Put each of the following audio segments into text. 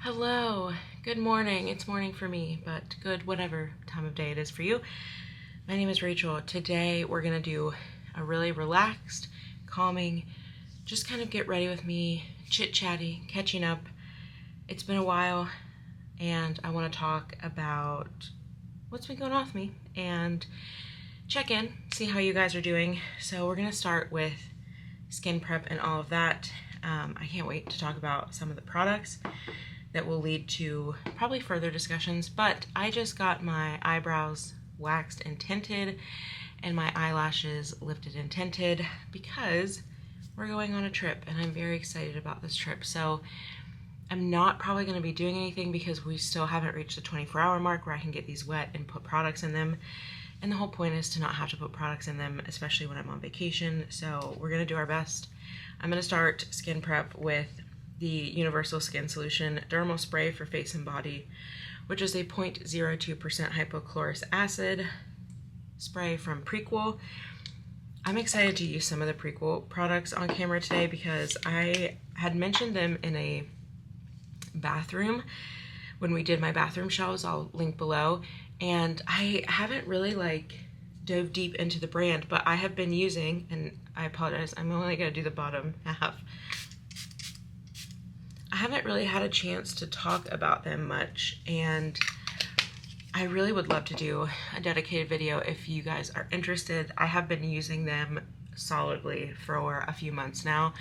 Hello, good morning. It's morning for me, but good whatever time of day it is for you. My name is Rachel. Today we're gonna do a really relaxed, calming, just kind of get ready with me, chit-chatty, catching up. It's been a while and I wanna talk about what's been going on with me and check in, see how you guys are doing. So we're gonna start with skin prep and all of that. I can't wait to talk about some of the products that will lead to probably further discussions, but I just got my eyebrows waxed and tinted and my eyelashes lifted and tinted because we're going on a trip and I'm very excited about this trip. So I'm not probably going to be doing anything because we still haven't reached the 24-hour mark where I can get these wet and put products in them. And the whole point is to not have to put products in them, especially when I'm on vacation. So we're going to do our best. I'm going to start skin prep with the Universal Skin Solution Dermal Spray for face and body, which is a 0.02% hypochlorous acid spray from Prequel. I'm excited to use some of the Prequel products on camera today because I had mentioned them in a bathroom when we did my bathroom shelves. I'll link below. And I haven't really dove deep into the brand, but I have been using, and I apologize, I'm only gonna do the bottom half. I haven't really had a chance to talk about them much, and I really would love to do a dedicated video if you guys are interested. I have been using them solidly for a few months now,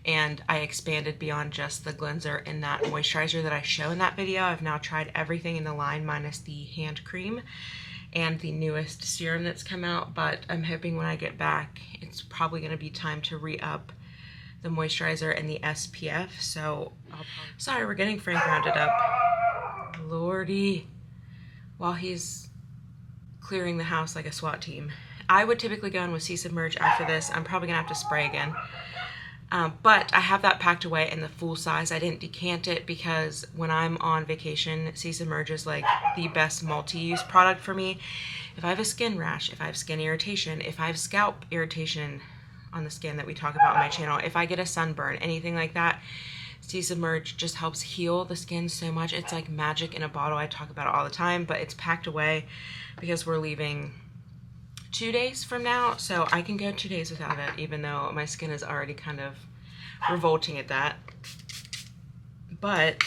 and I expanded beyond just the cleanser and that moisturizer that I show in that video. I've now tried everything in the line minus the hand cream and the newest serum that's come out, but I'm hoping when I get back it's probably going to be time to re-up the moisturizer and the SPF. So sorry, we're getting Frank rounded up. Lordy, while he's clearing the house like a SWAT team. I would typically go in with Sea Submerge after this. I'm probably gonna have to spray again. But I have that packed away in the full size. I didn't decant it because when I'm on vacation, Sea Submerge is like the best multi-use product for me. If I have a skin rash, if I have skin irritation, if I have scalp irritation on the skin that we talk about on my channel, if I get a sunburn, anything like that, Sea Submerge just helps heal the skin so much. It's like magic in a bottle. I talk about it all the time, but it's packed away because we're leaving 2 days from now, so I can go 2 days without it, even though my skin is already kind of revolting at that. But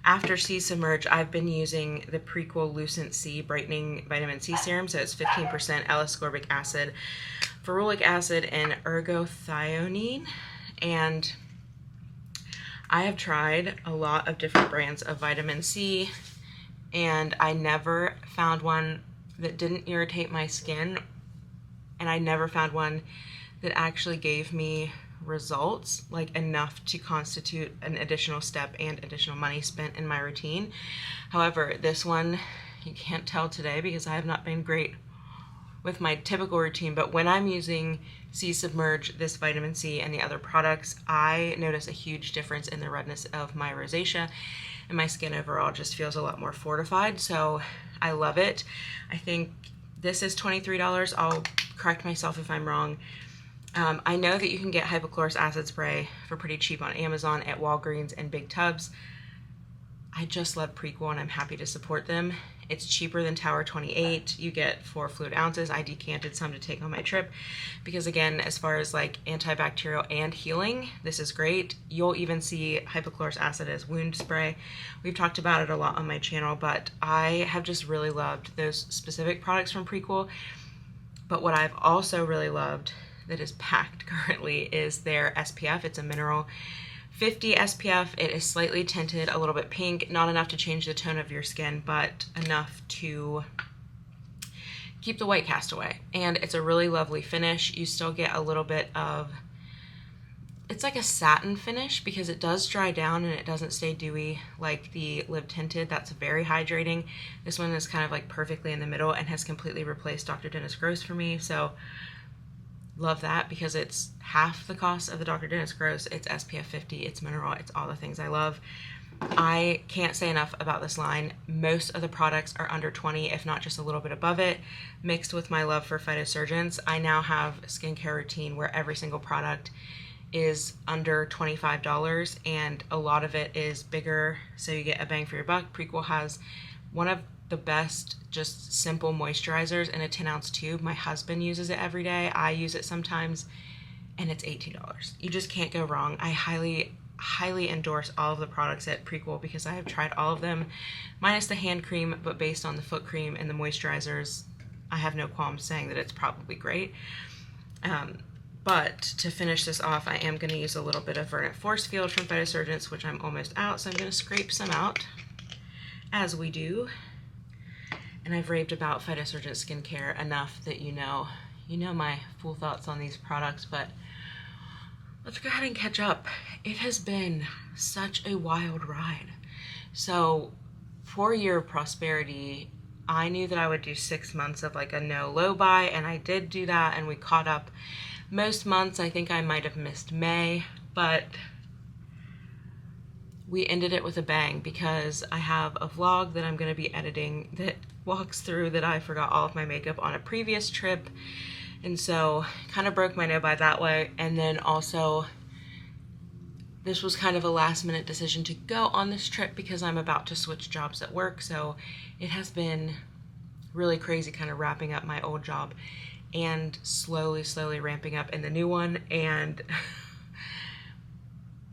after Sea Submerge, I've been using the Prequel Lucent C Brightening Vitamin C Serum, so it's 15% L-ascorbic acid, ferulic acid, and ergothioneine. And I have tried a lot of different brands of vitamin C, and I never found one that didn't irritate my skin, and I never found one that actually gave me results, like enough to constitute an additional step and additional money spent in my routine. However, this one, you can't tell today because I have not been great with my typical routine, but when I'm using Sea Submerge, this vitamin C, and the other products, I notice a huge difference in the redness of my rosacea, and my skin overall just feels a lot more fortified, so I love it. I think this is $23. I'll correct myself if I'm wrong. I know that you can get hypochlorous acid spray for pretty cheap on Amazon, at Walgreens, and big tubs. I just love Prequel and I'm happy to support them. It's cheaper than Tower 28. You get 4 fluid ounces. I decanted some to take on my trip because, again, as far as like antibacterial and healing, this is great. You'll even see hypochlorous acid as wound spray. We've talked about it a lot on my channel, but I have just really loved those specific products from Prequel. But what I've also really loved that is packed currently is their SPF. It's a mineral 50 SPF. It is slightly tinted, a little bit pink, not enough to change the tone of your skin, but enough to keep the white cast away. And it's a really lovely finish. You still get a little bit of, it's like a satin finish because it does dry down and it doesn't stay dewy like the Live Tinted. That's very hydrating. This one is kind of like perfectly in the middle and has completely replaced Dr. Dennis Gross for me. So love that because it's half the cost of the Dr. Dennis Gross. It's SPF 50, it's mineral, it's all the things I love. I can't say enough about this line. Most of the products are under 20, if not just a little bit above it. Mixed with my love for Phytosurgence, I now have a skincare routine where every single product is under $25, and a lot of it is bigger, so you get a bang for your buck. Prequel has one of the best just simple moisturizers in a 10-ounce tube. My husband uses it every day. I use it sometimes, and it's $18. You just can't go wrong. I highly endorse all of the products at Prequel because I have tried all of them, minus the hand cream, but based on the foot cream and the moisturizers, I have no qualms saying that it's probably great. But to finish this off, I am going to use a little bit of Verdant Forcefield from Phytosurgence, which I'm almost out, so I'm going to scrape some out, as we do. And I've raved about Phytosurgence skincare enough that you know my full thoughts on these products, but let's go ahead and catch up. It has been such a wild ride. So for Year of Prosperity, I knew that I would do 6 months of like a no low buy, and I did do that, and we caught up most months. I think I might have missed May, but we ended it with a bang because I have a vlog that I'm going to be editing that walks through that I forgot all of my makeup on a previous trip, and so kind of broke my no buy that way. And then also this was kind of a last minute decision to go on this trip because I'm about to switch jobs at work, so it has been really crazy kind of wrapping up my old job and slowly ramping up in the new one. And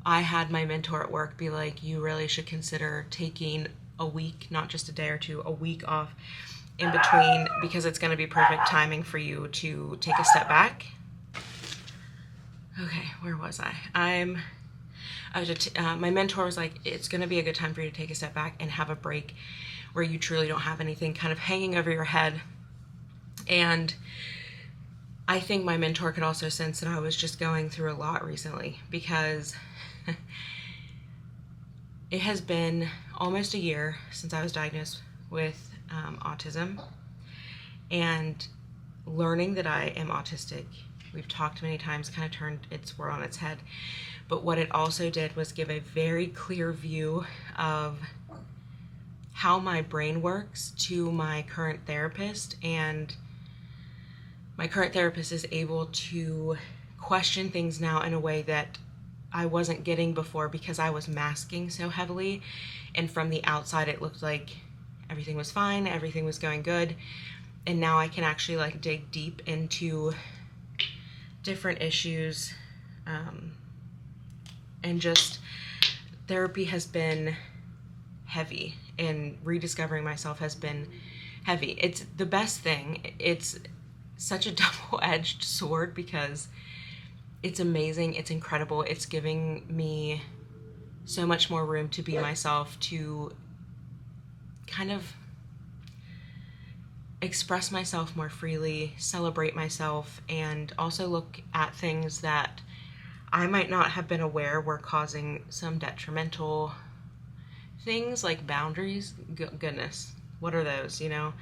I had my mentor at work be like, you really should consider taking a week, not just a day or two, a week off in between, because it's going to be perfect timing for you to take a step back. Okay, where was I? My mentor was like, it's going to be a good time for you to take a step back and have a break where you truly don't have anything kind of hanging over your head. And I think my mentor could also sense that I was just going through a lot recently, because it has been almost a year since I was diagnosed with autism, and learning that I am autistic, we've talked many times, kind of turned its world on its head. But what it also did was give a very clear view of how my brain works to my current therapist, and my current therapist is able to question things now in a way that I wasn't getting before because I was masking so heavily, and from the outside it looked like everything was fine, everything was going good, and now I can actually like dig deep into different issues, and just therapy has been heavy, and rediscovering myself has been heavy. It's the best thing. It's such a double-edged sword because it's amazing, it's incredible, it's giving me so much more room to be myself, to kind of express myself more freely, celebrate myself, and also look at things that I might not have been aware were causing some detrimental things, like boundaries. Goodness, what are those, you know?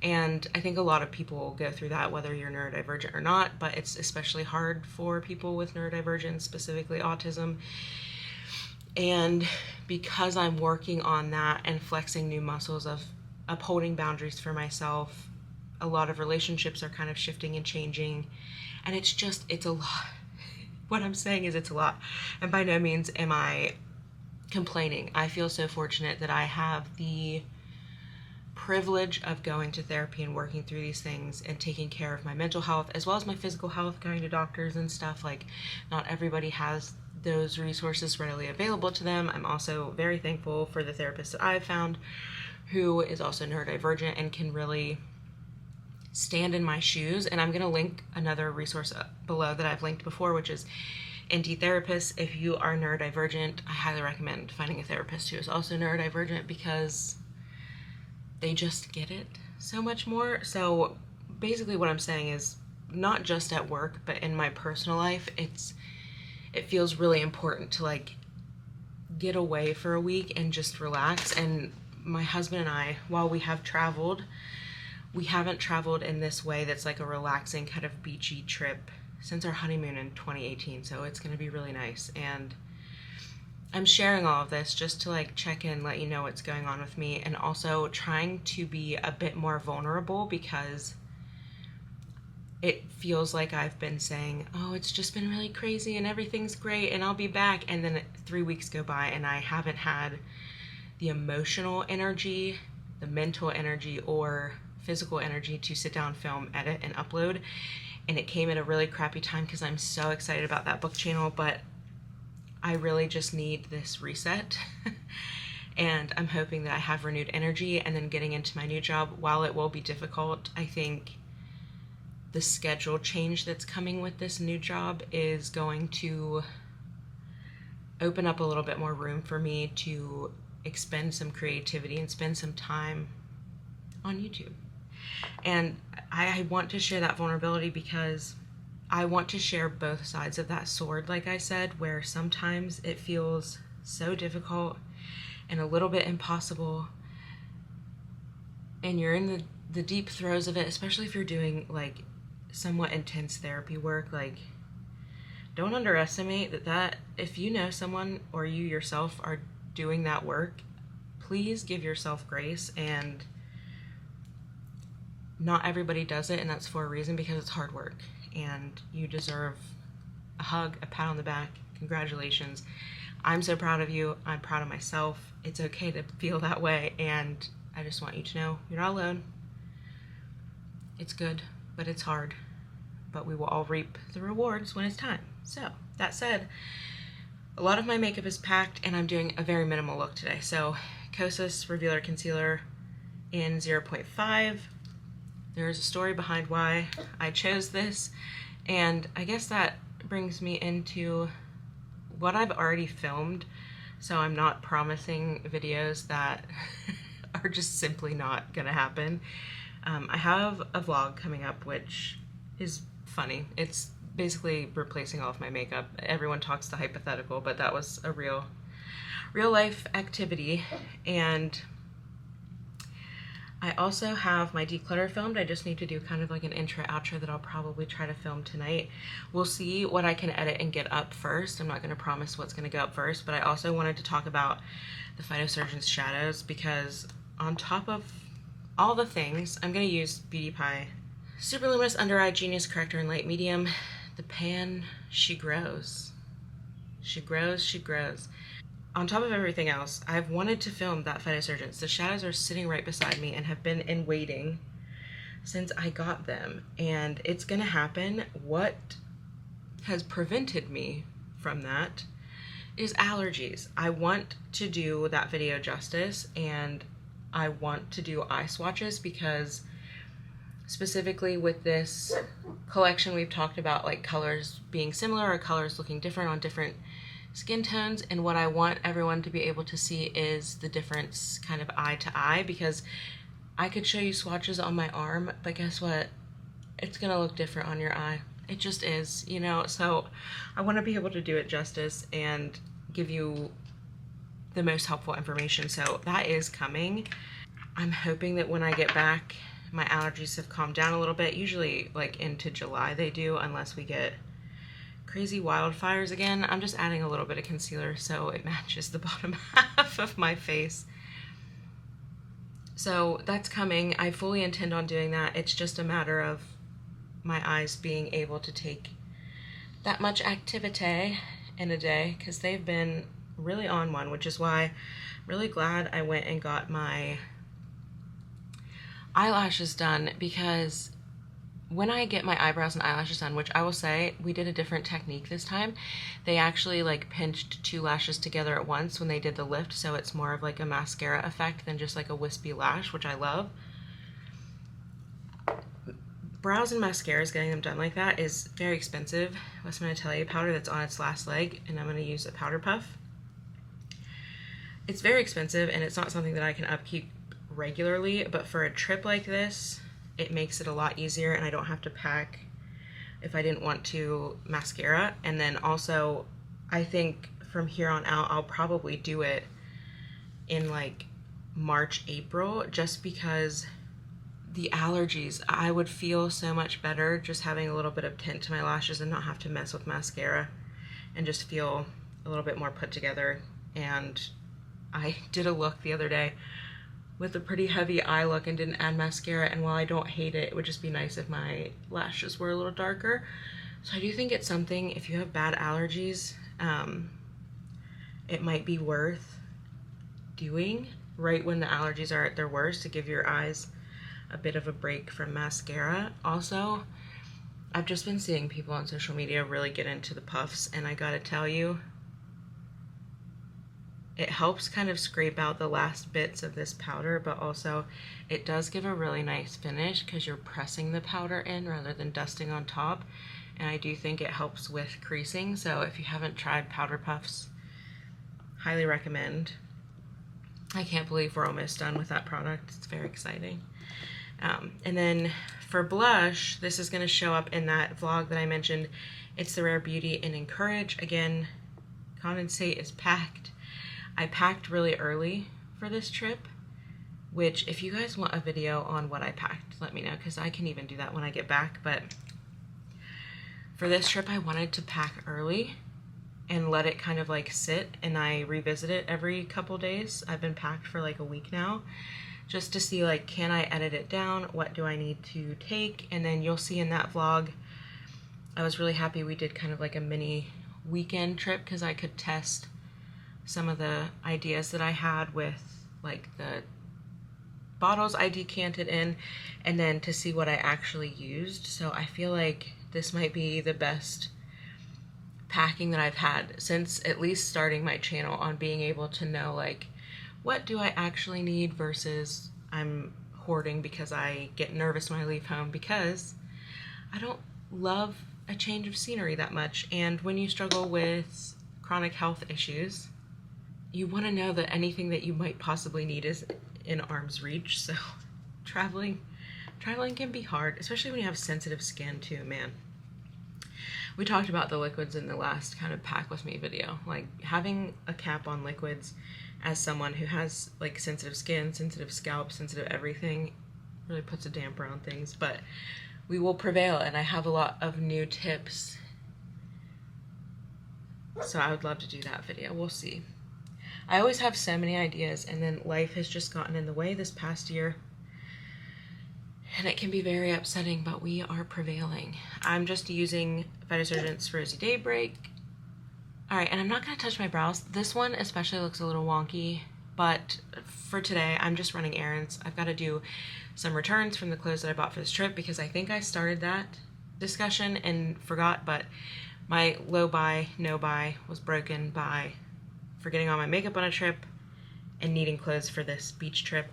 And I think a lot of people go through that, whether you're neurodivergent or not, but it's especially hard for people with neurodivergence, specifically autism. And because I'm working on that and flexing new muscles of upholding boundaries for myself, a lot of relationships are kind of shifting and changing, and it's a lot. What I'm saying is it's a lot, and by no means am I complaining. I feel so fortunate that I have the privilege of going to therapy and working through these things and taking care of my mental health as well as my physical health, going to doctors and stuff. Like, not everybody has those resources readily available to them. I'm also very thankful for the therapist that I've found who is also neurodivergent and can really stand in my shoes. And I'm going to link another resource below that I've linked before, which is NT Therapists. If you are neurodivergent, I highly recommend finding a therapist who is also neurodivergent, because they just get it so much more. So basically what I'm saying is, not just at work, but in my personal life, it feels really important to like get away for a week and just relax. And my husband and I, while we have traveled, we haven't traveled in this way that's like a relaxing kind of beachy trip since our honeymoon in 2018. So it's going to be really nice. And I'm sharing all of this just to like check in, let you know what's going on with me, and also trying to be a bit more vulnerable, because it feels like I've been saying, oh, it's just been really crazy and everything's great and I'll be back. And then 3 weeks go by and I haven't had the emotional energy, the mental energy, or physical energy to sit down, film, edit, and upload. And it came at a really crappy time because I'm so excited about that book channel, but I really just need this reset. And I'm hoping that I have renewed energy, and then getting into my new job, while it will be difficult, I think the schedule change that's coming with this new job is going to open up a little bit more room for me to expend some creativity and spend some time on YouTube. And I want to share that vulnerability because I want to share both sides of that sword, like I said, where sometimes it feels so difficult and a little bit impossible, and you're in the deep throes of it, especially if you're doing like somewhat intense therapy work. Like, don't underestimate that if you know someone or you yourself are doing that work, please give yourself grace. And not everybody does it, and that's for a reason, because it's hard work, and you deserve a hug, a pat on the back, congratulations. I'm so proud of you. I'm proud of myself. It's okay to feel that way, and I just want you to know you're not alone. It's good, but it's hard. But we will all reap the rewards when it's time. So, that said, a lot of my makeup is packed, and I'm doing a very minimal look today. So, Kosas Revealer Concealer in 0.5. There's a story behind why I chose this, and I guess that brings me into what I've already filmed, so I'm not promising videos that are just simply not gonna happen. I have a vlog coming up, which is funny. It's basically replacing all of my makeup. Everyone talks to hypothetical, but that was a real life activity. And I also have my declutter filmed. I just need to do kind of like an intro outro that I'll probably try to film tonight. We'll see what I can edit and get up first. I'm not going to promise what's going to go up first, but I also wanted to talk about the Phytosurgence shadows, because on top of all the things, I'm going to use Beautypie Super Luminous Under Eye Genius Corrector in Light Medium. The pan, she grows. She grows, she grows. On top of everything else, I've wanted to film that Phytosurgence. The shadows are sitting right beside me and have been in waiting since I got them, and it's gonna happen. What has prevented me from that is allergies. I want to do that video justice, and I want to do eye swatches, because specifically with this collection, we've talked about like colors being similar or colors looking different on different skin tones, and what I want everyone to be able to see is the difference kind of eye to eye, because I could show you swatches on my arm, but guess what? It's gonna look different on your eye. It just is, you know? So I want to be able to do it justice and give you the most helpful information. So that is coming. I'm hoping that when I get back, my allergies have calmed down a little bit. Usually like into July they do, unless we get crazy wildfires again. I'm just adding a little bit of concealer so it matches the bottom half of my face. So that's coming. I fully intend on doing that. It's just a matter of my eyes being able to take that much activity in a day, because they've been really on one, which is why I'm really glad I went and got my eyelashes done, because when I get my eyebrows and eyelashes done, which I will say, we did a different technique this time. They actually like pinched 2 lashes together at once when they did the lift, so it's more of like a mascara effect than just like a wispy lash, which I love. Brows and mascaras, getting them done like that is very expensive. Westman Atelier powder that's on its last leg, and I'm going to use a powder puff. It's very expensive, and it's not something that I can upkeep regularly, but for a trip like this, it makes it a lot easier, and I don't have to pack, if I didn't want to, mascara. And then also, I think from here on out, I'll probably do it in like March, April, just because the allergies, I would feel so much better just having a little bit of tint to my lashes and not have to mess with mascara, and just feel a little bit more put together. And I did a look the other day with a pretty heavy eye look and didn't add mascara, and while I don't hate it, it would just be nice if my lashes were a little darker. So I do think it's something, if you have bad allergies, it might be worth doing right when the allergies are at their worst to give your eyes a bit of a break from mascara. Also, I've just been seeing people on social media really get into the puffs, and I gotta tell you, it helps kind of scrape out the last bits of this powder, but also it does give a really nice finish because you're pressing the powder in rather than dusting on top. And I do think it helps with creasing. So if you haven't tried powder puffs, highly recommend. I can't believe we're almost done with that product. It's very exciting. And then for blush, this is going to show up in that vlog that I mentioned. It's the Rare Beauty and Encourage. Again, condensate is packed. I packed really early for this trip, which if you guys want a video on what I packed, let me know, because I can even do that when I get back. But for this trip, I wanted to pack early and let it kind of like sit, and I revisit it every couple days. I've been packed for like a week now, just to see like, can I edit it down? What do I need to take? And then you'll see in that vlog, I was really happy we did kind of like a mini weekend trip because I could test some of the ideas that I had with like the bottles I decanted in, and then to see what I actually used. So I feel like this might be the best packing that I've had since at least starting my channel, on being able to know like, what do I actually need versus I'm hoarding because I get nervous when I leave home, because I don't love a change of scenery that much. And when you struggle with chronic health issues, you want to know that anything that you might possibly need is in arm's reach. So traveling can be hard, especially when you have sensitive skin too, man. We talked about the liquids in the last kind of pack with me video. Like, having a cap on liquids as someone who has like sensitive skin, sensitive scalp, sensitive everything, really puts a damper on things. But we will prevail, and I have a lot of new tips. So I would love to do that video. We'll see. I always have so many ideas, and then life has just gotten in the way this past year, and it can be very upsetting, but we are prevailing. I'm just using Phytosurgence Rosy Daybreak. All right, and I'm not going to touch my brows. This one especially looks a little wonky, but for today, I'm just running errands. I've got to do some returns from the clothes that I bought for this trip, because I think I started that discussion and forgot, but my low buy, no buy was broken by forgetting all my makeup on a trip and needing clothes for this beach trip.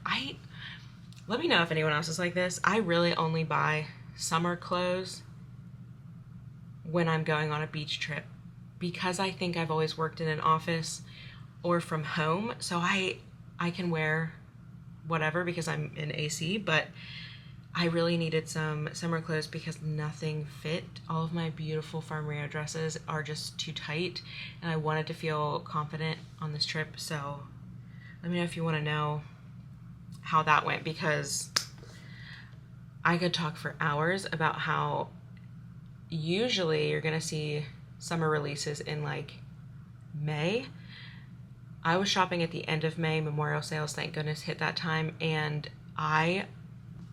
Let me know if anyone else is like this. I really only buy summer clothes when I'm going on a beach trip, because I think I've always worked in an office or from home, so I can wear whatever because I'm in AC, but I really needed some summer clothes because nothing fit. All of my beautiful Farm Rio dresses are just too tight, and I wanted to feel confident on this trip. So let me know if you want to know how that went, because I could talk for hours about how usually you're going to see summer releases in like May. I was shopping at the end of May. Memorial sales, thank goodness, hit that time, and I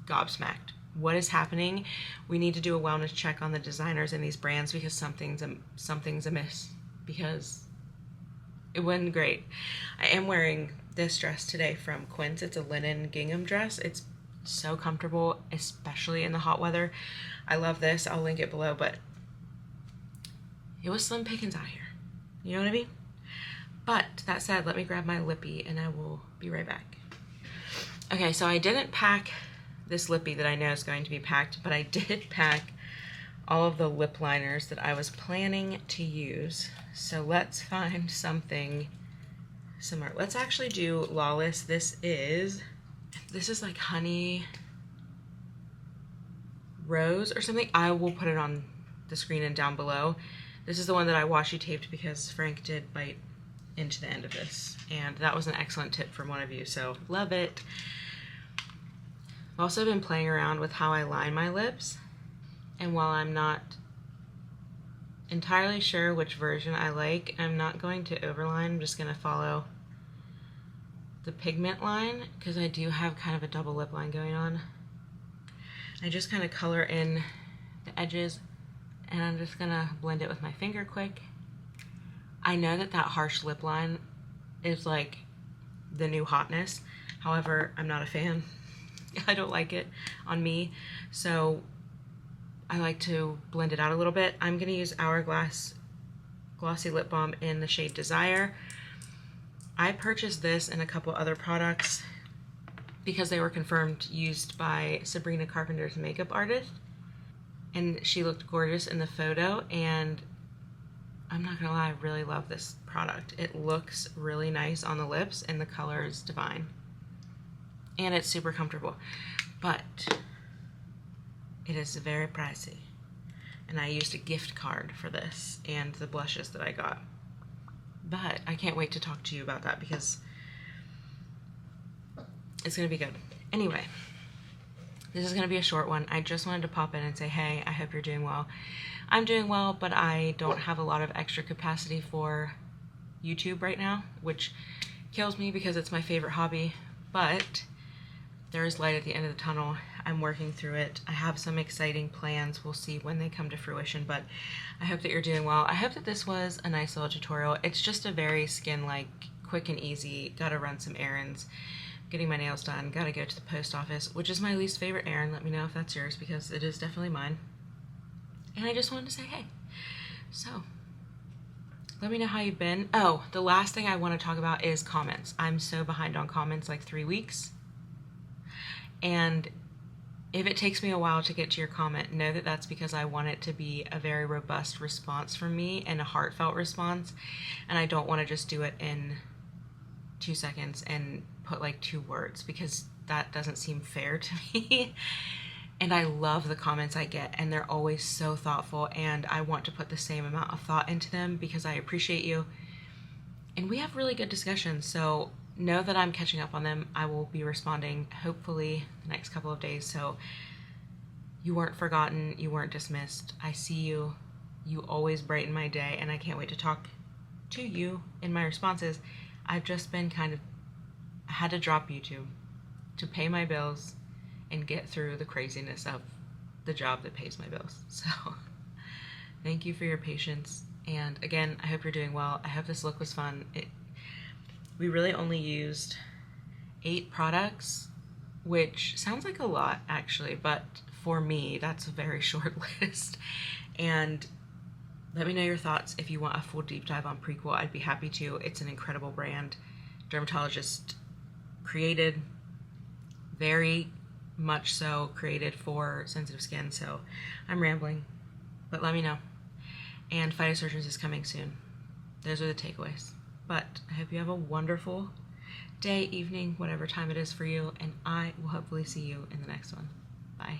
gobsmacked. What is happening? We need to do a wellness check on the designers in these brands, because something's amiss, because it wasn't great. I am wearing this dress today from Quince. It's a linen gingham dress. It's so comfortable, especially in the hot weather. I love this. I'll link it below, but it was slim pickings out here. You know what I mean? But that said, let me grab my lippy and I will be right back. Okay, so I didn't pack this lippy that I know is going to be packed, but I did pack all of the lip liners that I was planning to use. So let's find something similar. Let's actually do Lawless. This is like honey rose or something. I will put it on the screen and down below. This is the one that I washi taped because Frank did bite into the end of this, and that was an excellent tip from one of you, so love it. I've also been playing around with how I line my lips, and while I'm not entirely sure which version I like, I'm not going to overline. I'm just going to follow the pigment line, because I do have kind of a double lip line going on. I just kind of color in the edges, and I'm just gonna blend it with my finger quick. I know that that harsh lip line is like the new hotness. However, I'm not a fan. I don't like it on me. So I like to blend it out a little bit. I'm gonna use Hourglass Glossy Lip Balm in the shade Desire. I purchased this and a couple other products because they were confirmed used by Sabrina Carpenter's makeup artist. And she looked gorgeous in the photo, and I'm not gonna lie, I really love this product. It looks really nice on the lips and the color is divine. And it's super comfortable, but it is very pricey. And I used a gift card for this and the blushes that I got. But I can't wait to talk to you about that because it's gonna be good. Anyway, this is gonna be a short one. I just wanted to pop in and say, hey, I hope you're doing well. I'm doing well, but I don't have a lot of extra capacity for YouTube right now, which kills me because it's my favorite hobby, but there is light at the end of the tunnel. I'm working through it. I have some exciting plans. We'll see when they come to fruition, but I hope that you're doing well. I hope that this was a nice little tutorial. It's just a very skin-like, quick and easy, gotta run some errands, getting my nails done, gotta go to the post office, which is my least favorite errand. Let me know if that's yours because it is definitely mine. And I just wanted to say hey. So, let me know how you've been. Oh, the last thing I want to talk about is comments. I'm so behind on comments, like 3 weeks. And if it takes me a while to get to your comment, know that that's because I want it to be a very robust response from me and a heartfelt response. And I don't want to just do it in 2 seconds and put like 2 words because that doesn't seem fair to me. And I love the comments I get, and they're always so thoughtful, and I want to put the same amount of thought into them because I appreciate you. And we have really good discussions, so know that I'm catching up on them. I will be responding hopefully the next couple of days, so you weren't forgotten, you weren't dismissed. I see you. You always brighten my day, and I can't wait to talk to you in my responses. I've just been I had to drop YouTube to pay my bills and get through the craziness of the job that pays my bills. So thank you for your patience. And again, I hope you're doing well. I hope this look was fun. We really only used 8 products, which sounds like a lot actually, but for me, that's a very short list. And let me know your thoughts. If you want a full deep dive on Prequel, I'd be happy to. It's an incredible brand. Dermatologist created, very much so created for sensitive skin. So I'm rambling, but let me know. And Phytosurgence is coming soon. Those are the takeaways. But I hope you have a wonderful day, evening, whatever time it is for you, and I will hopefully see you in the next one. Bye.